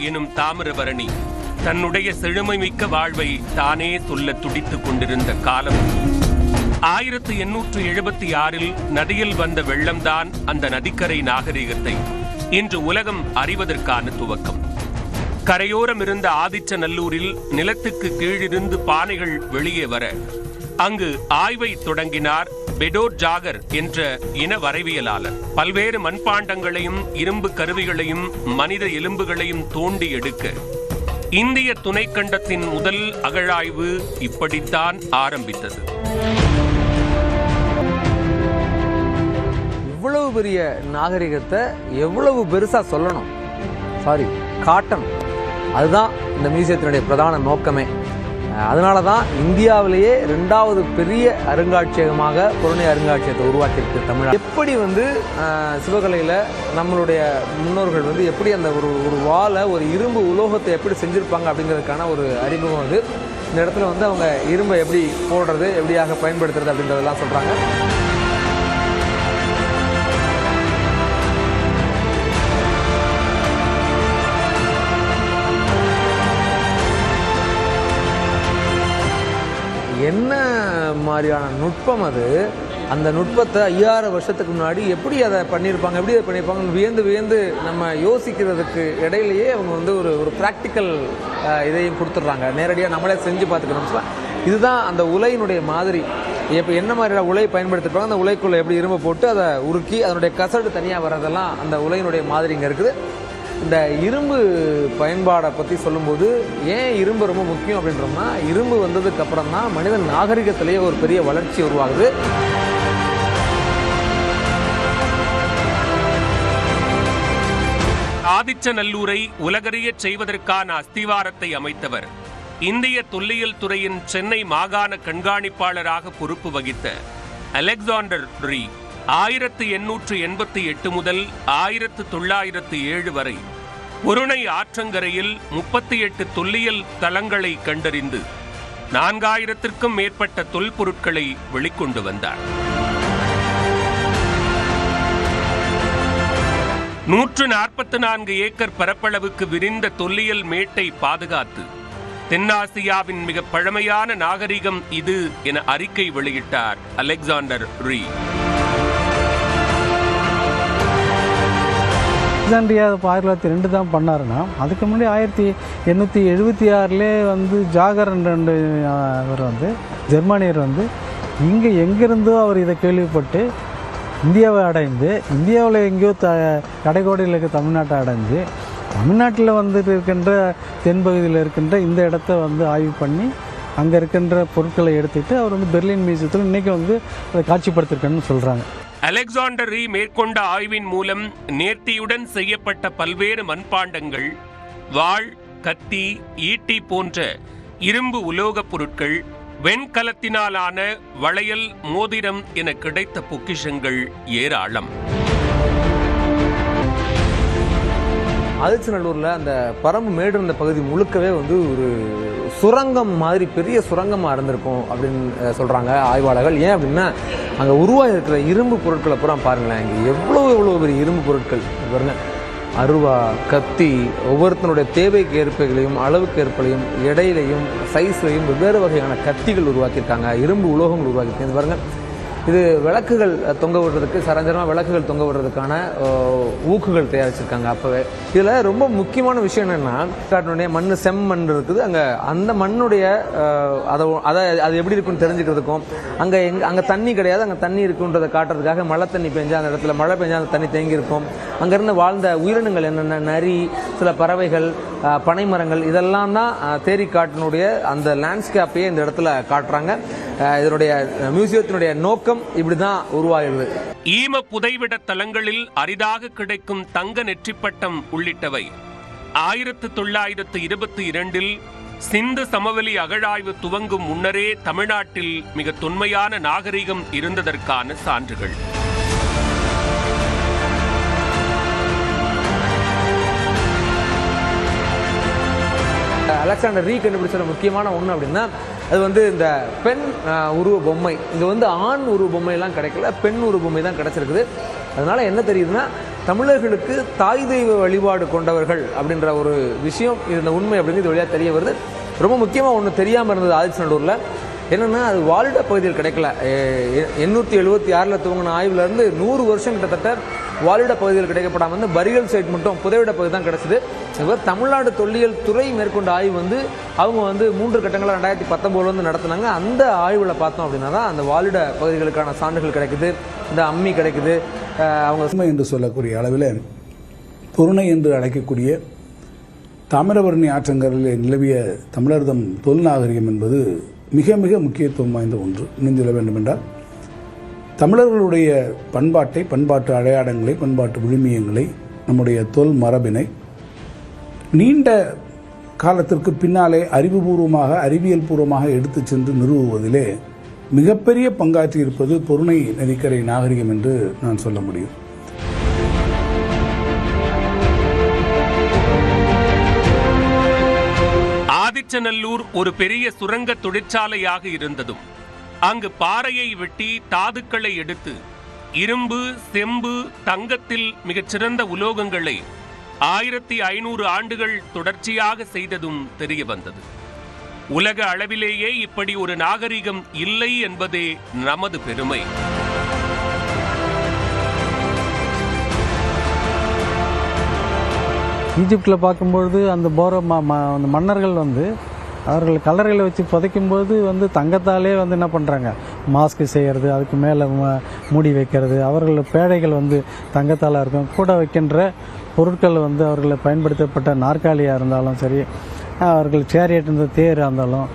எனும் தாமிரபரணி தன்னுடைய செழுமை மிக்க வாழ்வை தானே சொல்ல துடித்துக் கொண்டிருந்த காலம் 1876 நதியில் வந்த வெள்ளம்தான் அந்த நதிக்கரை நாகரிகத்தை இன்று உலகம் அறிவதற்கான துவக்கம். கரையோரம் இருந்த ஆதிச்சநல்லூரில் நிலத்துக்கு கீழிருந்து பானைகள் வெளியே வர அங்கு ஆய்வை தொடங்கினார் பெடோர் ஜாகர் என்ற இன வரைவியலாளர். பல்வேறு மண்பாண்டங்களையும் இரும்பு கருவிகளையும் மனித எலும்புகளையும் தோண்டி எடுக்க இந்திய துணைக்கண்டத்தின் முதல் அகழாய்வு இப்படித்தான் ஆரம்பித்தது. இவ்வளவு பெரிய நாகரிகத்தை எவ்வளவு பெருசா சொல்லணும், காட்டணும். அதுதான் இந்த மியூசியத்தினுடைய பிரதான நோக்கமே. அதனால தான் இந்தியாவிலேயே 2வது பெரிய அருங்காட்சியகமாக பொருணை அருங்காட்சியகத்தை உருவாக்கியிருக்கு தமிழ். எப்படி சிவகலையில் நம்மளுடைய முன்னோர்கள் எப்படி அந்த ஒரு வாழை ஒரு இரும்பு உலோகத்தை எப்படி செஞ்சுருப்பாங்க அப்படிங்கிறதுக்கான ஒரு அறிமுகம் அது. இந்த இடத்துல அவங்க இரும்பை எப்படி போடுறது, எப்படியாக பயன்படுத்துறது அப்படின்றதெல்லாம் சொல்கிறாங்க. என்ன மாதிரியான நுட்பம் அது, அந்த நுட்பத்தை 5000 வருஷத்துக்கு முன்னாடி எப்படி அதை பண்ணியிருப்பாங்க வியந்து நம்ம யோசிக்கிறதுக்கு இடையிலேயே அவங்க ஒரு ப்ராக்டிக்கல் இதையும் கொடுத்துட்றாங்க. நேரடியாக நம்மளே செஞ்சு பார்த்துக்கணும். இதுதான் அந்த உலையினுடைய மாதிரி. இப்போ என்ன மாதிரியான உலை பயன்படுத்திருப்பாங்க, அந்த உலைக்குள்ளே எப்படி இரும்பை போட்டு அதை உருக்கி அதனுடைய கசடு தனியாக வர்றதெல்லாம் அந்த உலையினுடைய மாதிரி இங்கே இருக்குது. இந்த இரும்பு பயன்பாடை பற்றி சொல்லும்போது ஏன் இரும்பு ரொம்ப முக்கியம் அப்படின்றோம்னா, இரும்பு வந்ததுக்கு அப்புறம் தான் மனிதன் நாகரிகத்திலேயே ஒரு பெரிய வளர்ச்சி உருவாகுது. ஆதிச்சநல்லூரை உலகறிய செய்வதற்கான அஸ்திவாரத்தை அமைத்தவர் இந்திய தொல்லியல் துறையின் சென்னை மாகாண கண்காணிப்பாளராக பொறுப்பு வகித்த அலெக்சாண்டர் ரீ 1888 முதல் 1907 வரை பொருணை ஆற்றங்கரையில் 38 தொல்லியல் தலங்களை கண்டறிந்து 4000க்கும் மேற்பட்ட தொல்பொருட்களை வெளிக்கொண்டு வந்தார். 144 ஏக்கர் பரப்பளவுக்கு விரிந்த தொல்லியல் மேட்டை பாதுகாத்து தென்னாசியாவின் மிக பழமையான நாகரிகம் இது என அறிக்கை வெளியிட்டார் அலெக்சாண்டர் ரீ. அலெக்சாண்ட்ரியா 1802 தான் பண்ணாருன்னா, அதுக்கு முன்னாடி 1876 ஜாகர் அவர் ஜெர்மானியர் இங்கே எங்கிருந்தோ அவர் இதை கேள்விப்பட்டு இந்தியாவை அடைந்து, இந்தியாவில் எங்கேயோ கடைக்கோடியில் இருக்க தமிழ்நாட்டை அடைஞ்சு, தமிழ்நாட்டில் இருக்கின்ற தென்பகுதியில் இருக்கின்ற இந்த இடத்த ஆய்வு பண்ணி அங்கே இருக்கின்ற பொருட்களை எடுத்துகிட்டு அவர் பெர்லின் மியூசியத்தில் இன்றைக்கி அதை காட்சிப்படுத்திருக்கேன்னு சொல்கிறாங்க. அலெக்சாண்டர் ரீ மேற்கொண்ட ஆய்வின் மூலம் நேர்த்தியுடன் செய்யப்பட்ட பல்வேறு மண்பாண்டங்கள், வாள், கத்தி, ஈட்டி போன்ற இரும்பு உலோகப் பொருட்கள், வெண்கலத்தினாலான வளையல், மோதிரம் என கிடைத்த பொக்கிஷங்கள் ஏராளம். ஆதிச்சநல்லூரில் அந்த பரம்பு மேடு இருந்த பகுதி முழுக்கவே ஒரு சுரங்கம் மாதிரி பெரிய சுரங்கமாக இருந்திருக்கும் அப்படின்னு சொல்கிறாங்க ஆய்வாளர்கள். ஏன் அப்படின்னா அங்கே உருவாகி இருக்கிற இரும்பு பொருட்களை பூரா பாருங்களேன். இங்கே எவ்வளோ பெரிய இரும்பு பொருட்கள் பாருங்க. அருவா, கத்தி, ஒவ்வொருத்தனுடைய தேவைக்கு ஏற்பைகளையும் அளவுக்கு ஏற்பையும் எடையிலையும் சைஸ்லையும் வெவ்வேறு வகையான கத்திகள் உருவாக்கியிருக்காங்க, இரும்பு உலோகங்கள் உருவாக்கியிருக்காங்க. பாருங்கள், இது விளக்குகள் தொங்க விடுறதுக்கு, சரஞ்சரமாக விளக்குகள் தொங்க விடுறதுக்கான ஊக்குகள் தயாரிச்சிருக்காங்க அப்போவே. இதில் ரொம்ப முக்கியமான விஷயம் என்னென்னா, காட்டினுடைய மண் செம்மண் இருக்குது. அங்கே அந்த மண்ணுடைய அது எப்படி இருக்குன்னு தெரிஞ்சுக்கிறதுக்கும், அங்கே தண்ணி கிடையாது, அங்கே தண்ணி இருக்குன்றதை காட்டுறதுக்காக மழை தண்ணி பெஞ்சா அந்த இடத்துல மழை பெஞ்சா அந்த தண்ணி தேங்கி இருக்கும். அங்கேருந்து வாழ்ந்த உயிரினங்கள் என்னென்ன, நரி, சில பறவைகள், பனைமரங்கள், இதெல்லாம் தான் தேரிக்காட்டினுடைய அந்த லேண்ட்ஸ்கேப்பையே இந்த இடத்துல காட்டுறாங்க. இதனுடைய மியூசியத்தினுடைய நோக்கம் இப்படிதான் உருவாகிறது. ஈம புதைவிட தலங்களில் அரிதாக கிடைக்கும் தங்க நெற்றிப்பட்டம் உள்ளிட்டவை 1922 சிந்து சமவெளி அகழாய்வு துவங்கும் முன்னரே தமிழ்நாட்டில் மிக தொன்மையான நாகரிகம் இருந்ததற்கான சான்றுகள். அலெக்சாண்டர் ரீ கண்டுபிடிச்ச முக்கியமான ஒன்று அப்படின்னா, அது இந்த பெண் உருவ பொம்மை. இங்கே ஆண் உருவ பொம்மையெல்லாம் கிடைக்கல, பெண் உருவ பொம்மை தான் கிடைச்சிருக்குது. அதனால என்ன தெரியுதுன்னா, தமிழர்களுக்கு தாய் தெய்வ வழிபாடு கொண்டவர்கள் அப்படின்ற ஒரு விஷயம், இந்த உண்மை அப்படிங்கிறது வழியாக தெரிய வருது. ரொம்ப முக்கியமாக ஒன்று தெரியாமல் இருந்தது ஆதிச்சநல்லூரில், என்னென்னா அது வாழிட பகுதியில் கிடைக்கல. 876 துவங்கின ஆய்வுலேருந்து 100 வருஷம் கிட்டத்தட்ட வாழிட பகுதியில் கிடைக்கப்படாமல் வந்து பரியல் சைட் மட்டும் புதைவிட பகுதி தான் கிடச்சிது. இவர் தமிழ்நாடு தொல்லியல் துறை மேற்கொண்ட ஆய்வு வந்து அவங்க வந்து 3 கட்டங்களை 2019 நடத்தினாங்க. அந்த ஆய்வில் பார்த்தோம் அப்படின்னா தான் அந்த வாழிட பகுதிகளுக்கான சான்றுகள் கிடைக்குது, இந்த அம்மி கிடைக்குது. அவங்க என்று சொல்லக்கூடிய அளவில் பொருணை என்று அழைக்கக்கூடிய தாமிரபரணி ஆற்றங்கரையில் நிலவிய தமிழர்தம் தொல் நாகரிகம் என்பது மிக மிக முக்கியத்துவம் வாய்ந்த ஒன்று. இன்னும் சொல்ல வேண்டுமென்றால் தமிழர்களுடைய பண்பாட்டை, பண்பாட்டு அடையாளங்களை, பண்பாட்டு விழுமியங்களை, நம்முடைய தொல் மரபினை நீண்ட காலத்திற்கு பின்னாலே அறிவுபூர்வமாக, அறிவியல் பூர்வமாக எடுத்து சென்று நிறுவுவதிலே மிகப்பெரிய பங்காற்றி இருப்பது பொருணை நதிக்கரை நாகரிகம் என்று நான் சொல்ல முடியும். ஆதிச்சநல்லூர் ஒரு பெரிய சுரங்க தொழிற்சாலையாக இருந்ததும் அங்கு பாறையை வெட்டி தாதுக்களை எடுத்து இரும்பு, செம்பு, தங்கத்தில் மிகச்சிறந்த உலோகங்களை 1500 ஆண்டுகள் தொடர்ச்சியாக செய்ததும் தெரிய வந்தது. உலக அளவிலேயே இப்படி ஒரு நாகரிகம் இல்லை என்பதே நமது பெருமை. ஈஜிப்டில் பார்க்கும்பொழுது அந்த அந்த மன்னர்கள் வந்து அவர்கள் கல்லறைகளை வச்சு புதைக்கும்போது வந்து தங்கத்தாலே வந்து என்ன பண்ணுறாங்க, மாஸ்க் செய்கிறது, அதுக்கு மேலே மூடி வைக்கிறது, அவர்கள் பேழைகள் வந்து தங்கத்தால் இருக்கும். கூட வைக்கின்ற பொருட்கள் வந்து அவர்களை பயன்படுத்தப்பட்ட நாற்காலியாக இருந்தாலும் சரி, அவர்கள் சேரியட் இருந்த தேராக இருந்தாலும்,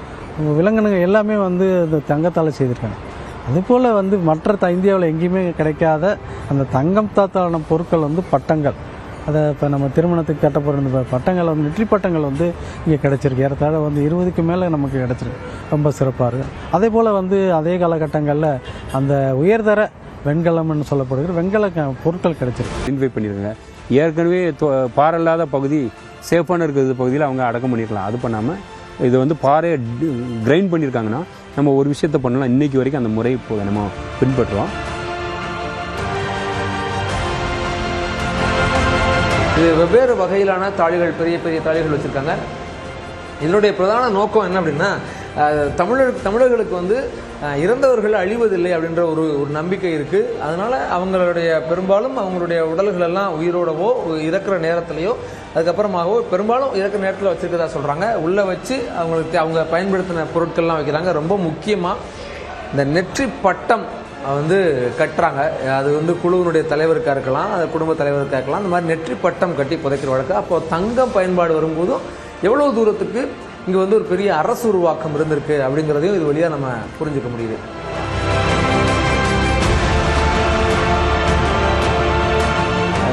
விலங்கினங்கள் எல்லாமே வந்து இந்த தங்கத்தால் செய்திருக்காங்க. அதுபோல் வந்து மற்ற இந்தியாவில் எங்கேயுமே கிடைக்காத அந்த தங்கம் தாத்தான பொருட்கள் வந்து பட்டங்கள், அதை இப்போ நம்ம திருமணத்துக்கு கட்டப்படுற பட்டங்கள் வந்து நெற்றி பட்டங்கள் வந்து இங்கே கிடச்சிருக்கு. ஏறத்தாழ வந்து 20க்கு மேலே நமக்கு கிடச்சிருக்கு. ரொம்ப சிறப்பாக இருக்குது. அதே போல் வந்து அதே காலகட்டங்களில் அந்த உயர்தர வெண்கலம்னு சொல்லப்படுகிற வெண்கல பொருட்கள் கிடச்சிருக்கு. இன்வைட் பண்ணியிருக்காங்க. ஏற்கனவே பாறையில்லாத பகுதி சேஃபான இருக்கிற பகுதியில் அவங்க அடக்கம் பண்ணியிருக்கலாம். அது பண்ணாமல் இது வந்து பாறையை கிரைண்ட் பண்ணியிருக்காங்கன்னா நம்ம ஒரு விஷயத்தை பண்ணலாம். இன்றைக்கி வரைக்கும் அந்த முறை இப்போ நம்ம பின்பற்றுறோம். இது வெவ்வேறு வகையிலான தாழிகள், பெரிய பெரிய தாழிகள் வச்சுருக்காங்க. இதனுடைய பிரதான நோக்கம் என்ன அப்படின்னா, தமிழர்களுக்கு வந்து இறந்தவர்கள் அழிவதில்லை அப்படின்ற ஒரு நம்பிக்கை இருக்குது. அதனால் அவங்களுடைய பெரும்பாலும் அவங்களுடைய உடல்கள் எல்லாம் உயிரோடவோ இறக்குற நேரத்துலையோ அதுக்கப்புறமாகவோ பெரும்பாலும் இறக்குற நேரத்தில் வச்சுருக்கதா சொல்கிறாங்க. உள்ளே வச்சு அவங்க பயன்படுத்தின பொருட்கள்லாம் வைக்கிறாங்க. ரொம்ப முக்கியமாக இந்த நெற்றி பட்டம் வந்து கட்டுறாங்க. அது வந்து குழுவினுடைய தலைவருக்காக இருக்கலாம், அது குடும்ப தலைவருக்காக இருக்கலாம். அந்த மாதிரி நெற்றி பட்டம் கட்டி புதைக்கிற வழக்கு. அப்போது தங்கம் பயன்பாடு வரும்போதும் எவ்வளோ தூரத்துக்கு இங்கே வந்து ஒரு பெரிய அரசு உருவாக்கம் இருந்திருக்கு அப்படிங்கிறதையும் இது வழியாக நம்ம புரிஞ்சுக்க முடியுது.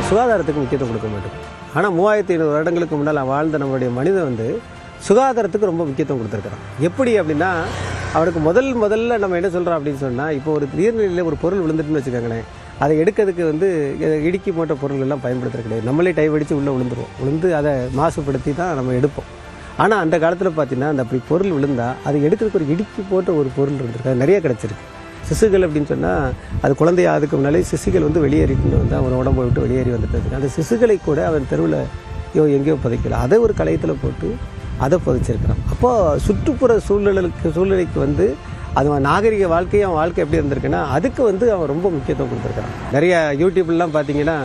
சுகாதாரத்துக்கு முக்கியத்துவம் கொடுக்க மாட்டோம். ஆனால் 3500 வருடங்களுக்கு முன்னால் வாழ்ந்த நம்மளுடைய மனிதன் வந்து சுகாதாரத்துக்கு ரொம்ப முக்கியத்துவம் கொடுத்துருக்குறான். எப்படி அப்படின்னா, அவனுக்கு முதல்ல நம்ம என்ன சொல்கிறோம் அப்படின்னு சொன்னால், இப்போ ஒரு நீர்நிலையில் ஒரு பொருள் விழுந்துட்டுன்னு வச்சுக்கோங்களேன், அதை எடுக்கிறதுக்கு வந்து இடுக்கி போட்ட பொருள் எல்லாம் பயன்படுத்துறது கிடையாது. நம்மளே டைவ் அடித்து உள்ளே விழுந்து அதை மாசுபடுத்தி தான் நம்ம எடுப்போம். ஆனால் அந்த காலத்தில் பார்த்தீங்கன்னா, அந்த அப்படி பொருள் விழுந்தால் அதை எடுக்கிறதுக்கு ஒரு இடுக்கி போட்ட ஒரு பொருள் இருந்திருக்கு. அது நிறைய கிடச்சிருக்கு. சிசுகள் அப்படின்னு சொன்னால், அது குழந்தைய அதுக்கு முன்னாலே சிசுகள் வந்து வெளியேறிட்டு வந்து அவன் உடம்பை விட்டு வெளியேறி வந்துட்டு அந்த சிசுகளை கூட அவன் தெருவில் எங்கேயோ புதைக்கல, அதை ஒரு களையத்தில் போட்டு அதை புதைச்சிருக்கிறான். அப்போது சுற்றுப்புற சூழ்நிலைக்கு வந்து அது நாகரிக வாழ்க்கை, அவன் வாழ்க்கை எப்படி இருந்திருக்குன்னா அதுக்கு வந்து அவன் ரொம்ப முக்கியத்துவம் கொடுத்துருக்கான். நிறைய யூடியூப்லாம் பார்த்தீங்கன்னா,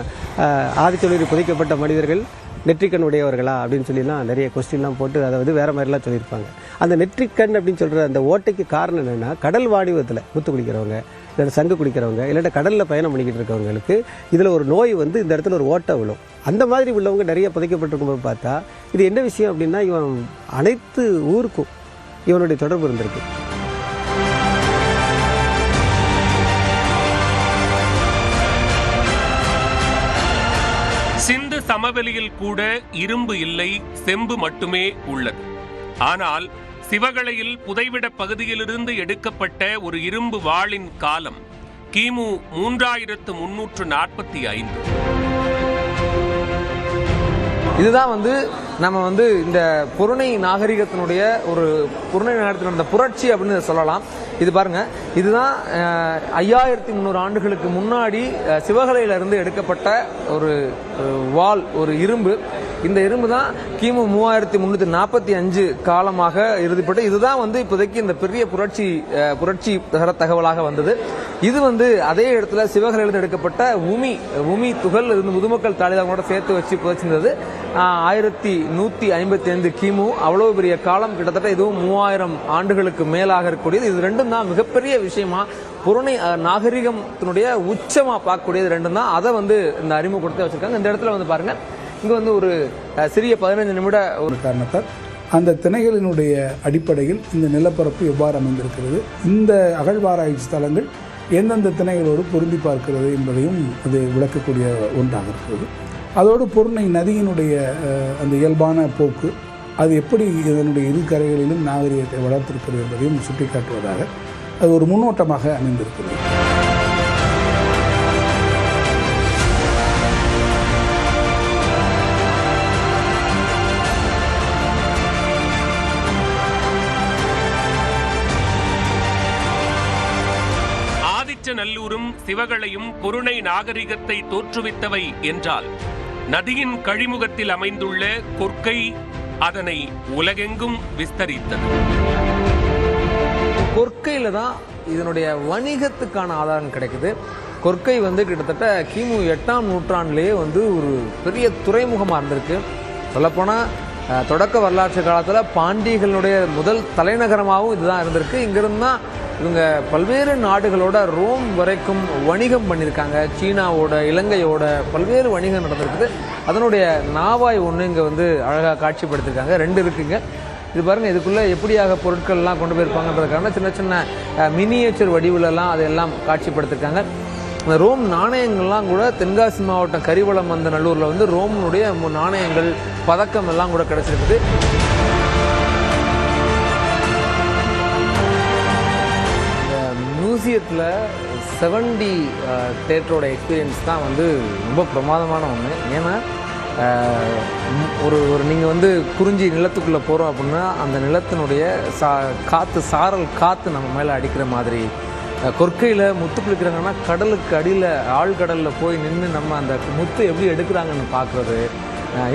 ஆதிச்சநல்லூரில் புதைக்கப்பட்ட மனிதர்கள் நெற்றிக்கண் உடையவர்களா அப்படின்னு சொல்லிலாம் நிறைய கொஸ்டின்லாம் போட்டு அதை வந்து வேறு மாதிரிலாம் சொல்லியிருப்பாங்க. அந்த நெற்றிக்கண் அப்படின்னு சொல்கிற அந்த ஓட்டைக்கு காரணம் என்னென்னா, கடல் வாடிவத்தில் ஊற்று குளிக்கிறவங்க, இல்லை சங்கு குடிக்கிறவங்க, இல்லாட்ட கடலில் பயணம் பண்ணிக்கிட்டு இருக்கவங்களுக்கு இதில் ஒரு நோய் வந்து இந்த இடத்துல ஒரு ஓட்டை விழும். அந்த மாதிரி உள்ளவங்க நிறைய புதைக்கப்பட்டிருக்கும்போது பார்த்தா இது என்ன விஷயம் அப்படின்னா, இவன் அனைத்து ஊருக்கும் இவனுடைய தொடர்பு இருந்திருக்கு. சிந்து சமவெளியில் கூட இரும்பு இல்லை, செம்பு மட்டுமே உள்ளது. ஆனால் சிவகலையில் புதைவிட பகுதியிலிருந்து எடுக்கப்பட்ட ஒரு இரும்பு வாளின் காலம் கிமு 3345. இதுதான் வந்து நம்ம வந்து இந்த பொருணை நாகரிகத்தினுடைய புரட்சி அப்படின்னு சொல்லலாம். இது பாருங்க, இதுதான் 5300 ஆண்டுகளுக்கு முன்னாடி சிவகலையிலிருந்து எடுக்கப்பட்ட ஒரு வாள், ஒரு இரும்பு. இந்த இரும்பு தான் கிமு 3345 காலமாக இறுதிப்பட்டு இதுதான் வந்து இப்போதைக்கு இந்த பெரிய புரட்சி தகவலாக வந்தது. இது வந்து அதே இடத்துல சிவகலையிலிருந்து எடுக்கப்பட்ட உமி துகள் இருந்து முதுமக்கள் தாலிதாங்களோட சேர்த்து வச்சு புதைச்சிருந்தது. 1155 கிமு. அவ்வளவு பெரிய காலம், கிட்டத்தட்ட இதுவும் 3000 ஆண்டுகளுக்கு மேலாக இருக்கக்கூடியது. இது ரெண்டும் தான் மிகப்பெரிய விஷயமா, புறணை நாகரிகத்தினுடைய உச்சமா பார்க்கக்கூடியது ரெண்டும் தான். அதை வந்து இந்த அறிமுகப்படுத்தி வச்சிருக்காங்க. இந்த இடத்துல வந்து பாருங்க, இங்க வந்து ஒரு சிறிய 15 நிமிட ஒரு காரணத்தால் அந்த திணைகளினுடைய அடிப்படையில் இந்த நிலப்பரப்பு எவ்வாறு அமைந்திருக்கிறது, இந்த அகழ்வாராய்ச்சி ஸ்தலங்கள் எந்தெந்த திணைகளோடு பொருந்தி பார்க்கிறது என்பதையும் அது விளக்கக்கூடிய ஒன்றாக இருக்கிறது. அதோடு பொருணை நதியினுடைய அந்த இயல்பான போக்கு, அது எப்படி இதனுடைய இரு கரைகளிலும் நாகரிகத்தை வளர்த்திருக்கிறது என்பதையும் சுட்டிக்காட்டுவதாக அது ஒரு முன்னோட்டமாக அமைந்திருக்கிறது. நல்லூரும் சிவகளையும் பொருணை நாகரிகத்தை தோற்றுவித்தவை என்றால், நதியின் கழிமுகத்தில் அமைந்துள்ள கொற்கை அதனை உலகெங்கும் விஸ்தரித்தது. கொற்கையில தான் இதனுடைய வணிகத்துக்கான ஆதாரம் கிடைக்குது. கொற்கை வந்து கிட்டத்தட்ட கிமு 8ஆம் நூற்றாண்டிலேயே வந்து ஒரு பெரிய துறைமுகமாக இருந்திருக்கு. சொல்லப்போனால் தொடக்க வரலாற்று காலத்தில் பாண்டியர்களுடைய முதல் தலைநகரமாகவும் இதுதான் இருந்திருக்கு. இங்கிருந்து தான் இவங்க பல்வேறு நாடுகளோட ரோம் வரைக்கும் வணிகம் பண்ணியிருக்காங்க. சீனாவோட, இலங்கையோட பல்வேறு வணிகம் நடந்திருக்குது. அதனுடைய நாவாய் ஒன்று இங்கே வந்து அழகாக காட்சிப்படுத்திருக்காங்க. 2 இருக்குங்க. இது பாருங்கள், இதுக்குள்ளே எப்படியாக பொருட்கள்லாம் கொண்டு போயிருப்பாங்கன்றதுக்கான சின்ன சின்ன மினியேச்சர் வடிவிலெல்லாம் அதையெல்லாம் காட்சிப்படுத்திருக்காங்க. இந்த ரோம் நாணயங்கள்லாம் கூட தென்காசி மாவட்டம் கரிவளம் வந்த நல்லூரில் வந்து ரோமனுடைய நாணயங்கள், பதக்கம் எல்லாம் கூட கிடச்சிருக்குது. மியூசியத்தில் 70 தேட்டரோட எக்ஸ்பீரியன்ஸ் தான் வந்து ரொம்ப பிரமாதமான ஒன்று. ஏன்னா ஒரு நீங்கள் வந்து குறிஞ்சி நிலத்துக்குள்ளே போகிறோம் அப்படின்னா அந்த நிலத்தினுடைய சாரல் காற்று நம்ம மேலே அடிக்கிற மாதிரி, கொற்கையில் முத்து குளிக்கிறாங்கன்னா கடலுக்கு அடியில் ஆழ்கடலில் போய் நின்று நம்ம அந்த முத்து எப்படி எடுக்கிறாங்கன்னு பார்க்குறது.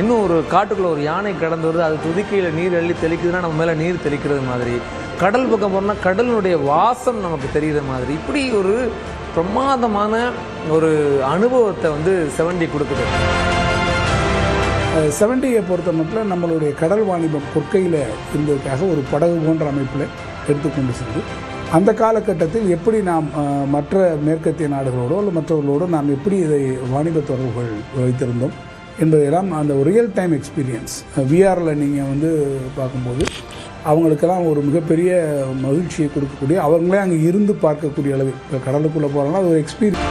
இன்னும் ஒரு காட்டுக்குள்ளே ஒரு யானை கடந்து வருது, அது துதிக்கையில் நீர் அள்ளி தெளிக்குதுன்னா நம்ம மேலே நீர் தெளிக்கிறது மாதிரி, கடல் பக்கம் போனால் கடலினுடைய வாசம் நமக்கு தெரிகிற மாதிரி, இப்படி ஒரு பிரமாதமான ஒரு அனுபவத்தை வந்து 70 கொடுக்குது. 70யை பொறுத்த மட்டும் நம்மளுடைய கடல் வாணிபம் கொற்கையில் இருந்ததுக்காக ஒரு படகு போன்ற அமைப்பில் எடுத்துக்கொண்டு சென்று அந்த காலகட்டத்தில் எப்படி நாம் மற்ற மேற்கத்திய நாடுகளோடோ இல்லை மற்றவர்களோடு நாம் எப்படி இதை வாணிப தொடர்புகள் வைத்திருந்தோம் என்பதெல்லாம் அந்த ஒரு ரியல் டைம் எக்ஸ்பீரியன்ஸ் விஆரில் நீங்கள் வந்து பார்க்கும்போது அவங்களுக்கெல்லாம் ஒரு மிகப்பெரிய மகிழ்ச்சியை கொடுக்கக்கூடிய, அவங்களே அங்கே இருந்து பார்க்கக்கூடிய அளவு. இப்போ கடலுக்குள்ளே போகிறாங்கன்னா அது ஒரு எக்ஸ்பீரியன்ஸ்.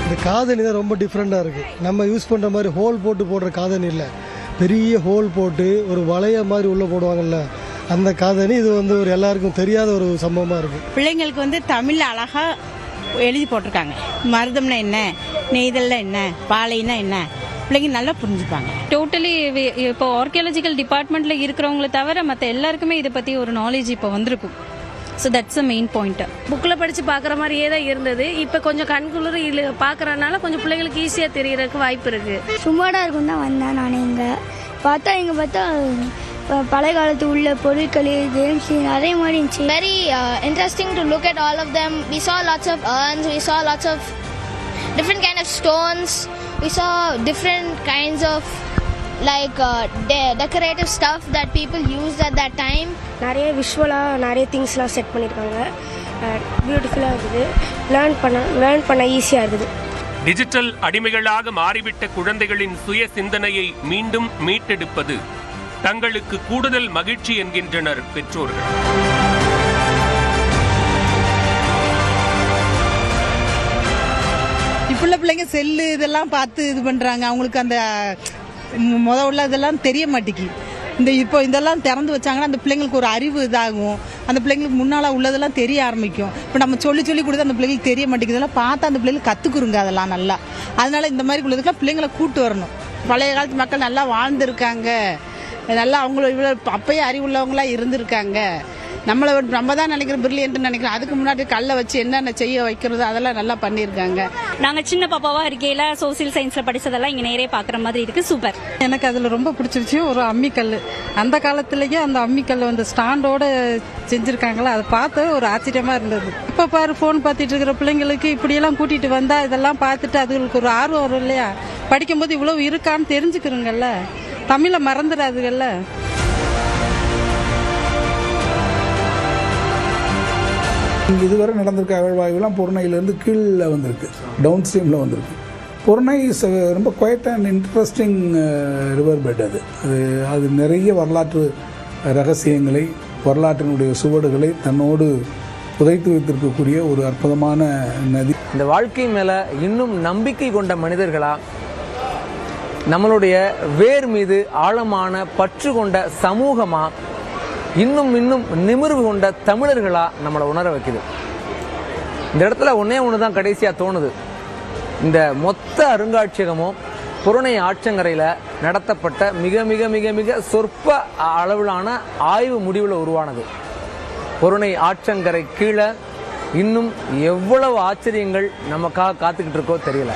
இந்த காதணி தான் ரொம்ப டிஃப்ரெண்ட்டாக இருக்குது. நம்ம யூஸ் பண்ணுற மாதிரி ஹோல் போட்டு போடுற காதணி இல்லை, பெரிய ஹோல் போட்டு ஒரு வளைய மாதிரி உள்ளே போடுவாங்கல்ல, அந்த காதணி. இது வந்து ஒரு எல்லாருக்கும் தெரியாத ஒரு சம்பவமாக இருக்குது. பிள்ளைங்களுக்கு வந்து தமிழில் அழகாக எழுதி போட்டிருக்காங்க. மருதம்னா என்ன, நெய்தல்னா என்ன, பாலைனா என்ன, பிள்ளைங்க நல்லா புரிஞ்சுப்பாங்க. டோட்டலி இப்போ ஆர்கியாலஜிக்கல் டிபார்ட்மெண்ட்டில் இருக்கிறவங்கள தவிர மற்ற எல்லாருக்குமே இதை பற்றி ஒரு நாலேஜ் இப்போ வந்திருக்கும். So that's a main point. புக்கில் படித்து பார்க்குற மாதிரியே தான் இருந்தது. இப்போ கொஞ்சம் கண்குளிர் இல்லை பார்க்குறதுனால கொஞ்சம் பிள்ளைங்களுக்கு ஈஸியாக தெரியறதுக்கு வாய்ப்பு இருக்குது. சும்மாடா இருக்கும் தான் வந்தேன் நான். இங்கே பார்த்தா பழைய காலத்து உள்ள பொருட்கள், கேம்ஸ் அதே மாதிரி இருந்துச்சு. Very interesting to look at all of them. We saw lots of urns, we saw lots of different kind of stones, we saw different kinds of like decorative stuff that people used at that time. நிறைய விஷுவலாக நிறைய திங்ஸ்லாம் set பண்ணியிருக்காங்க. பியூட்டிஃபுல்லாக இருக்குது. Learn பண்ண ஈஸியாக இருக்குது. டிஜிட்டல் அடிமைகளாக மாறிவிட்ட குழந்தைகளின் சுய சிந்தனையை மீண்டும் மீட்டெடுப்பது தங்களுக்கு கூடுதல் மகிழ்ச்சி என்கின்றனர் பெற்றோர்கள். இப்போ பிள்ளைங்க செல்லு இதெல்லாம் பார்த்து இது பண்ணுறாங்க. அவங்களுக்கு அந்த உள்ள இதெல்லாம் தெரிய மாட்டேங்குது. இப்போ இதெல்லாம் திறந்து வச்சாங்கன்னா அந்த பிள்ளைங்களுக்கு ஒரு அறிவு இதாகும். அந்த பிள்ளைங்களுக்கு முன்னால் உள்ளதெல்லாம் தெரிய ஆரம்பிக்கும். இப்போ நம்ம சொல்லி கொடுத்து அந்த பிள்ளைங்களுக்கு தெரிய மாட்டேங்குது. இதெல்லாம் பார்த்தா அந்த பிள்ளைங்களுக்கு கற்றுக்குருங்க அதெல்லாம் நல்லா. அதனால இந்த மாதிரி உள்ளதுக்கெல்லாம் பிள்ளைங்களை கூட்டு வரணும். பழைய காலத்து மக்கள் நல்லா வாழ்ந்துருக்காங்க, நல்லா அவங்கள இவ்வளோ அப்பயே அறிவுள்ளவங்களாக இருந்திருக்காங்க. நம்ம தான் நினைக்கிறோம் பிரில்லியன்ட்னு நினைக்கிறோம். அதுக்கு முன்னாடி கல்லை வச்சு என்னென்ன செய்ய வைக்கிறதோ அதெல்லாம் நல்லா பண்ணியிருக்காங்க. நாங்கள் சின்ன பாப்பாவாக இருக்கையில் சோசியல் சயின்ஸில் படித்ததெல்லாம் இங்கே நேரே பார்க்குற மாதிரி இருக்குது. சூப்பர். எனக்கு அதில் ரொம்ப பிடிச்சிருச்சு ஒரு அம்மிக்கல். அந்த காலத்துலேயே அந்த அம்மிக்கல் வந்து ஸ்டாண்டோடு செஞ்சுருக்காங்களா, அதை பார்த்து ஒரு ஆச்சரியமாக இருந்தது. இப்போ பாரு ஃபோன் பார்த்துட்டு இருக்கிற பிள்ளைங்களுக்கு இப்படியெல்லாம் கூட்டிகிட்டு வந்தால் இதெல்லாம் பார்த்துட்டு அதுகளுக்கு ஒரு ஆர்வம் வரும் இல்லையா, படிக்கும்போது இவ்வளோ இருக்கான்னு தெரிஞ்சுக்கிறோங்கல்ல, தமிழை மறந்துடாதுங்கல்ல. இதுவரை நடந்திருக்க அகழ்வாய்வுலாம் பொருணையிலேருந்து கீழே வந்திருக்கு, டவுன் ஸ்ட்ரீமில் வந்திருக்கு. பொருணை ரொம்ப quite and interesting river bed. அது நிறைய வரலாற்று ரகசியங்களை, வரலாற்றினுடைய சுவடுகளை தன்னோடு புதைத்து வைத்திருக்கக்கூடிய ஒரு அற்புதமான நதி. இந்த வாழ்க்கை மேலே இன்னும் நம்பிக்கை கொண்ட மனிதர்களா, நம்மளுடைய வேர் மீது ஆழமான பற்று கொண்ட சமூகமா, இன்னும் நிமிர்வு கொண்ட தமிழர்களா நம்மளை உணர வைக்குது. இந்த இடத்துல ஒன்று தான் கடைசியாக தோணுது. இந்த மொத்த அருங்காட்சியகமும் பொருணை ஆற்றங்கரையில் நடத்தப்பட்ட மிக மிக மிக மிக சொற்ப அளவிலான ஆய்வு முடிவில் உருவானது. பொருணை ஆற்றங்கரை கீழே இன்னும் எவ்வளவு ஆச்சரியங்கள் நமக்காக காத்துக்கிட்டு இருக்கோ தெரியல.